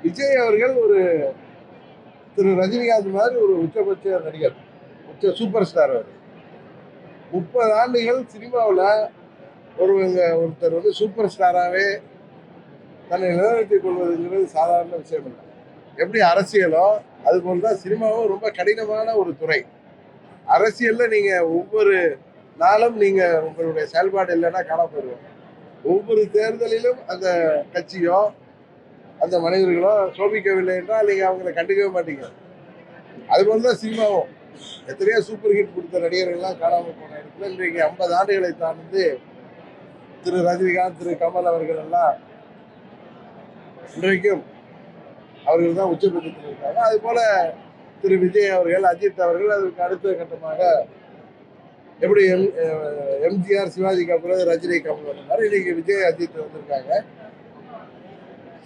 விஜய் அவர்கள் ஒரு திரு ரஜினிகாந்த் மாதிரி ஒரு உச்சபட்ச நடிகர், உச்ச சூப்பர் ஸ்டார். அவர் 30 ஆண்டுகள் சினிமாவில் ஒருத்தர் வந்து சூப்பர் ஸ்டாராகவே தன்னை நிலைநிறுத்திக் கொள்வதுங்கிறது சாதாரண விஷயம் இல்லை. எப்படி அரசியலோ அது போலதான் சினிமாவும் ரொம்ப கடினமான ஒரு துறை. அரசியல்ல நீங்க ஒவ்வொரு நாளும் நீங்க உங்களுடைய செயல்பாடு இல்லைன்னா காணப்படுவோம். ஒவ்வொரு தேர்தலிலும் அந்த கட்சியோ அந்த மனிதர்களோ சோபிக்கவில்லை என்றால் நீங்க அவங்களை கண்டுக்கவே மாட்டீங்க. அது போலதான் சினிமாவும். எத்தனையோ சூப்பர் ஹிட் கொடுத்த நடிகர்கள்லாம் காணாமல் போன இடத்துல இன்றைக்கு 50 ஆண்டுகளை தாண்டி திரு ரஜினிகாந்த், திரு கமல் அவர்கள் எல்லாம் இன்றைக்கும் அவர்கள் தான் உச்சபட்சத்தில் இருக்காங்க. அது போல திரு விஜய் அவர்கள், அஜித் அவர்கள் அதுக்கு அடுத்த கட்டமாக எப்படி எம்ஜிஆர், சிவாஜிக்கு அப்புறம் ரஜினி, கமல் வந்தாரு. இன்னைக்கு விஜய், அஜித் வந்திருக்காங்க.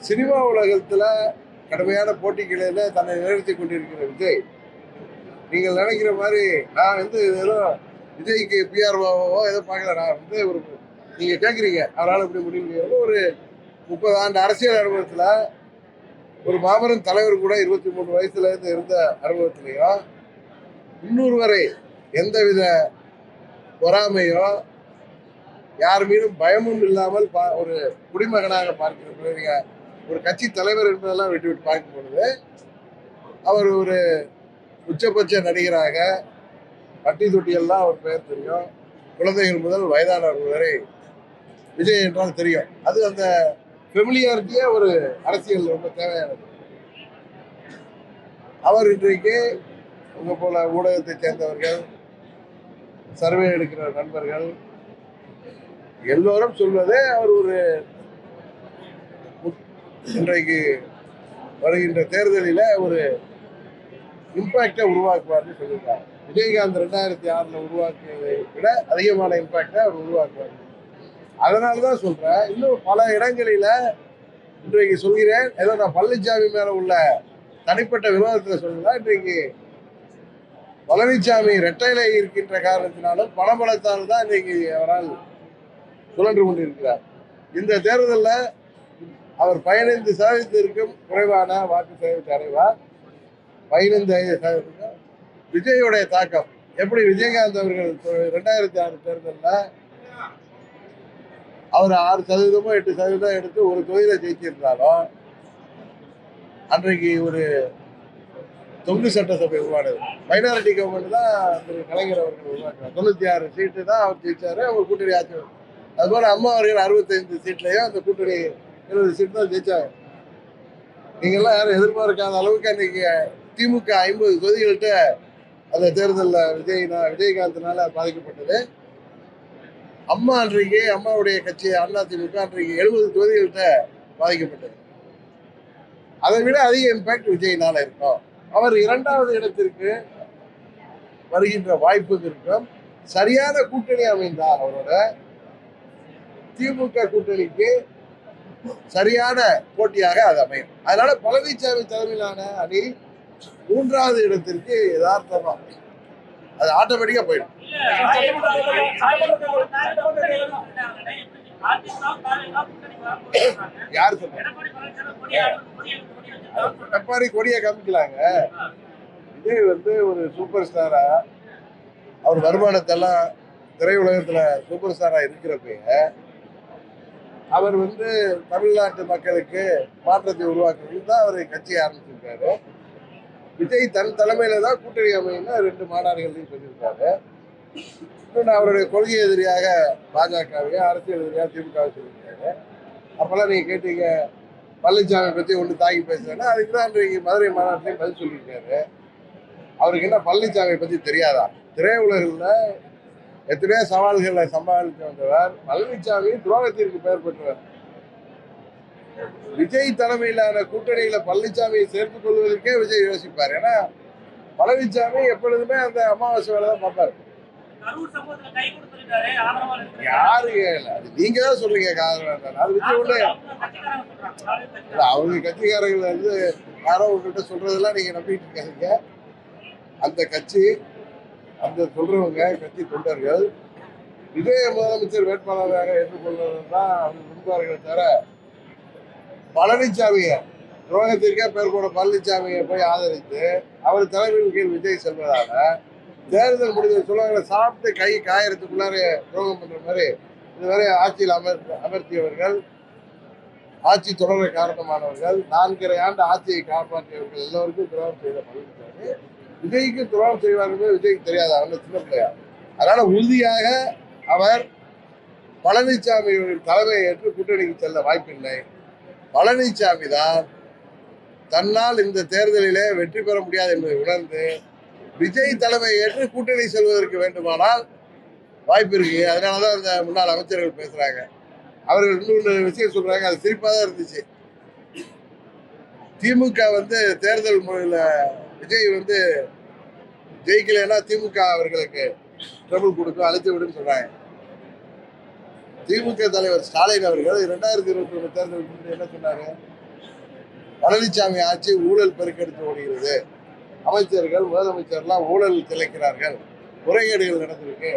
சினிமா உலகத்துல கடுமையான போட்டிகளில தன்னை நிறுத்தி கொண்டிருக்கிற விஜய், நீங்கள் நினைக்கிற மாதிரி நான் வந்து ஏதோ விஜய்க்கு பிஆர்ஓவோ ஏதோ பார்க்கல. நான் வந்து ஒரு நீங்க கேட்குறீங்க அவரால் இப்படி முடிவு. ஒரு 30 ஆண்டு அரசியல் அனுபவத்துல ஒரு மாபெரும் தலைவர் கூட 23 வயசுல இருந்து இருந்த அனுபவத்திலையும் இன்னொரு வரை எந்தவித பொறாமையோ யார் மீதும் பயமும் இல்லாமல் ஒரு குடிமகனாக பார்க்கிற நீங்க ஒரு கட்சி தலைவர் என்பதெல்லாம் விட்டு விட்டு பார்க்கும் பொழுது அவர் ஒரு உச்சபட்ச நடிகராக பட்டி தொட்டியெல்லாம் அவர் பெயர் தெரியும். குழந்தைகள் முதல் வயதானவர்கள் வரை விஜய் என்றால் தெரியும். அது அந்த ஃபெமிலியாரிட்டியே ஒரு அரசியல் ரொம்ப தேவையானது. அவர் இன்றைக்கு உங்க போல ஊடகத்தை சேர்ந்தவர்கள், சர்வே எடுக்கிற நண்பர்கள் எல்லோரும் சொல்வதே அவர் ஒரு இன்றைக்கு வருகின்ற தேர்தலில் ஒரு இம்பாக்டை உருவாக்குவார்னு சொல்லியிருக்காங்க. விஜயகாந்த் 2006 உருவாக்குவதை விட அதிகமான இம்பாக்டை அவர் உருவாக்குவார். அதனாலதான் சொல்றேன், இன்னும் பல இடங்களில இன்றைக்கு சொல்கிறேன். ஏதோ நான் பழனிசாமி மேல உள்ள தனிப்பட்ட விரோதத்தில் சொல்லுங்க. இன்றைக்கு பழனிசாமி இரட்டையில இருக்கின்ற காரணத்தினாலும் பணபலத்தால் தான் இன்றைக்கு அவரால் சுழன்று கொண்டிருக்கிறார். இந்த தேர்தலில் அவர் 15% குறைவான வாக்கு சதவீதத்தை அடைவார். 15% விஜயோடைய தாக்கம் எப்படி விஜயகாந்த் அவர்கள் 2006 தேர்தலில் அவர் 6% 8% எடுத்து ஒரு தொகுதியில ஜெயிச்சிருந்தாலும் அன்றைக்கு ஒரு தொங்கு சட்டசபை உருவானது. மைனாரிட்டி கவர்மெண்ட் தான் திரு கலைஞர் அவர்கள் உருவாக்குறார். 96 சீட்டு தான் அவர் ஜெயிச்சாரு. அவர் கூட்டணி ஆட்சி. அதுபோல அம்மா அவர்கள் 65 சீட்லயும் அந்த கூட்டணி 20 சீட் தான் ஜெயிச்சாங்க. நீங்கெல்லாம் யாரும் எதிர்பார்க்காத அளவுக்கு அன்னைக்கு திமுக 50 தொகுதிகள்கிட்ட அந்த தேர்தலில் விஜயகாந்தினால பாதிக்கப்பட்டது. அம்மா அன்றைக்கு அம்மாவுடைய கட்சி அதிமுக அன்றைக்கு 70 தொகுதிகள்கிட்ட பாதிக்கப்பட்டது. அதை விட அதிக இம்பாக்ட் விஜய்னால இருக்கும். அவர் 2வது இடத்திற்கு வருகின்ற வாய்ப்பு இருக்கும். சரியான கூட்டணி அமைந்தால் அவரோட திமுக கூட்டணிக்கு சரியான போட்டியாக அது அமையும். அதனால பழனிசாமி தலைமையிலான அணி 3வது இடத்திற்கு யதார்த்தமா அது ஆட்டோமேட்டிக்கா போயிடும். யாரு சொல்ற எடப்பாடி கொடியை காமிக்கலாங்க. விஜய் வந்து ஒரு சூப்பர் ஸ்டாரா அவர் வருமானத்தெல்லாம் திரையுலகத்துல சூப்பர் ஸ்டாரா இருக்கிறப்ப அவர் வந்து தமிழ்நாட்டு மக்களுக்கு மாற்றத்தை உருவாக்குறது தான் அவர் கட்சியை ஆரம்பிச்சிருக்காரு. விஜய் தன் தலைமையில தான் கூட்டணி அமையினா 2 மாநாடுகளையும் சொல்லியிருக்காரு. இன்னொன்று அவருடைய கொள்கை எதிரியாக பாஜகவையும் அரசியல் எதிரியாக திமுகவை சொல்லியிருக்காரு. அப்பெல்லாம் நீங்க கேட்டீங்க பழனிசாமி பத்தி ஒன்று தாக்கி பேசுறேன்னா அதுக்கு தான் இன்றைக்கு மதுரை மாநாட்டிலையும் பதில் சொல்லியிருக்காரு. அவருக்கு என்ன பழனிசாமியை பத்தி தெரியாதா? திரையுலகில் எத்தனையோ சவால்களை சமாளித்து வந்தவர். பழனிசாமி துரோகத்திற்கு பெயர் பெற்றவர். விஜய் தலைமையிலான கூட்டணியில பழனிசாமியை சேர்த்துக் கொள்வதற்கே விஜய் யோசிப்பார். ஏன்னா பழனிசாமி எப்பொழுதுமே அந்த அமாவாசை வேலை தான் பார்ப்பாரு. யாரு அது நீங்க தான் சொல்றீங்க. அது விஜய் உள்ள அவங்க கட்சிக்காரர்கள் வந்து யாரோ உங்ககிட்ட சொல்றதெல்லாம் நீங்க நம்பிட்டு இருக்காங்க. அந்த கட்சி அந்த சொல்றவங்க கட்சி தொண்டர்கள் விஜய முதலமைச்சர் வேட்பாளராக ஏற்றுக்கொள்வதுதான் அவங்க விரும்புவார்கள் தவிர பழனிசாமியை துரோகத்திற்கே பேர் போன பழனிசாமியை போய் ஆதரித்து அவர் தலைமையின் கீழ் விஜய் செல்வதால தேர்தல் முடிஞ்ச சொல்லுவாங்க, சாப்பிட்டு கை காயறதுக்குள்ளார துரோகம் பண்ற மாதிரி இதுவரை ஆட்சியில் அமர்த்தியவர்கள், ஆட்சி தொடர காரணமானவர்கள், 4.5 ஆண்டு ஆட்சியை காப்பாற்றியவர்கள் எல்லோருக்கும் துரோகம் செய்த பழனிசாமி விஜய்க்கு துரோகம் செய்வார்கள் விஜய்க்கு தெரியாது, அவங்க சின்ன பிள்ளையா. அதனால உறுதியாக அவர் பழனிசாமி தலைமையை ஏற்று கூட்டணிக்கு செல்ல வாய்ப்பில்லை. பழனிசாமி தான் தன்னால் இந்த தேர்தலிலே வெற்றி பெற முடியாது என்பதை உணர்ந்து விஜய் தலைமையை ஏற்று கூட்டணி செல்வதற்கு வேண்டுமானால் வாய்ப்பு இருக்கு. அதனாலதான் இந்த முன்னாள் அமைச்சர்கள் பேசுறாங்க. அவர்கள் இன்னொரு விஷயம் சொல்றாங்க, அது சிரிப்பா தான் இருந்துச்சு. திமுக தேர்தல் முறையில் விஜய் ஜெயிக்கலைன்னா திமுக அவர்களுக்கு ட்ரபிள் கொடுக்கும், அழைத்து விடும் சொல்றாங்க. திமுக தலைவர் ஸ்டாலின் அவர்கள் 2021 தேர்தல் என்ன சொன்னாரு? பழனிசாமி ஆட்சி ஊழல் பெருக்கெடுத்து ஓடுகிறது, அமைச்சர்கள் முதலமைச்சர்லாம் ஊழல் திளைக்கிறார்கள், முறைகேடுகள் நடந்திருக்கு,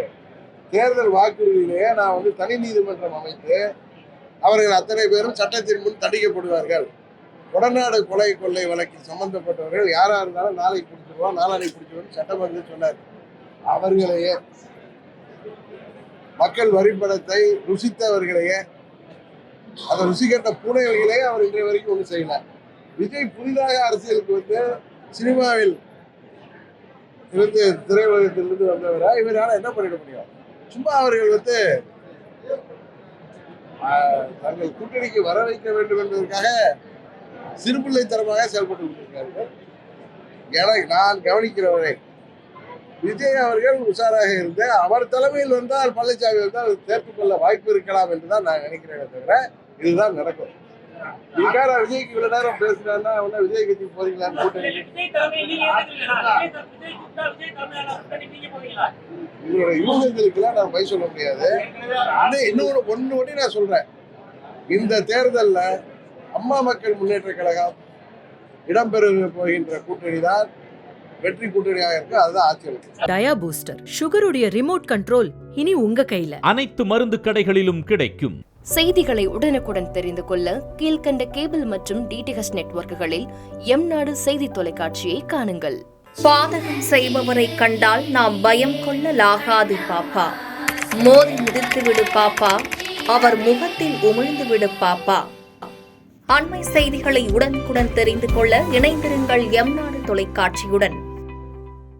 தேர்தல் வாக்குறுதியிலேயே நான் தனி நீதிமன்றம் அமைத்து அவர்கள் அத்தனை பேரும் சட்டத்தின் முன் தண்டிக்கப்படுவார்கள், கொடநாடு கொலை கொள்ளை வழக்கில் சம்பந்தப்பட்டவர்கள் யாரா இருந்தாலும் நாளைக்கு பிடிச்சிருவோம் நாளானைக்கு பிடிச்சிருவோம் சட்டமன்றத்தில் சொன்னார். அவர்களையே மக்கள் வரிப்பணத்தை ருசித்தவர்களையே, அதை ருசி கட்ட பூனைகளையே அவர் இன்றைய வரைக்கும் ஒன்றும் செய்யல. விஜய் புதிதாக அரசியலுக்கு சினிமாவில் இருந்து திரையுலகத்திலிருந்து வந்தவரா இவரால் என்ன பண்ணிட முடியும்? சும்மா அவர்கள் தங்கள் கூட்டணிக்கு வர வைக்க வேண்டும் என்பதற்காக சிறுபிள்ளைத்தனமாக செயல்பட்டு கொண்டிருக்கிறார்கள். எனக்கு நான் கவனிக்கிறவரை விஜய் அவர்கள் உஷாராக இருந்து அவர் தலைமையில் வந்தால் பழனிசாமி வந்தால் சேர்த்துக் கொள்ள வாய்ப்பு இருக்கலாம் என்றுதான் நான் நினைக்கிறேன். தவிர இதுதான் நடக்கும். இதுக்காக விஜய்க்கு இவ்வளவு நேரம் பேசுறாருன்னா விஜய் கட்சிக்கு போறீங்களான்னு உங்களுடைய யூகங்களுக்கெல்லாம் நான் பை சொல்ல முடியாது. ஒண்ணு ஒண்ணு நான் சொல்றேன், இந்த தேர்தலில் அம்மா மக்கள் முன்னேற்ற கழகம் இடம்பெற போகின்ற கூட்டணி தான் வெற்றி கூட்டணியாக இருக்கு. அதுதான் ஆட்சி. டயா பூஸ்டர் சுகருடைய ரிமோட் கண்ட்ரோல் இனி உங்க கையில. அனைத்து மருந்து கடைகளிலும் கிடைக்கும். செய்திகளை உடனுக்குடன் தெரிந்து கொள்ள கீழ்கண்ட கேபிள் மற்றும் டிடிஎச் நெட்வொர்க்குகளில் எம்நாடு செய்தி தொலைக்காட்சியை காணுங்கள். பாதகம் செய்பவரை கண்டால் நாம் பயம் கொள்ளலாகாது பாப்பா, மோதி மிதித்து விடு பாப்பா, அவர் முகத்தில் உமிழ்ந்து விடு பாப்பா. அண்மை செய்திகளை உடனுக்குடன் தெரிந்து கொள்ள இணைந்திருங்கள் எம்நாடு தொலைக்காட்சியுடன்.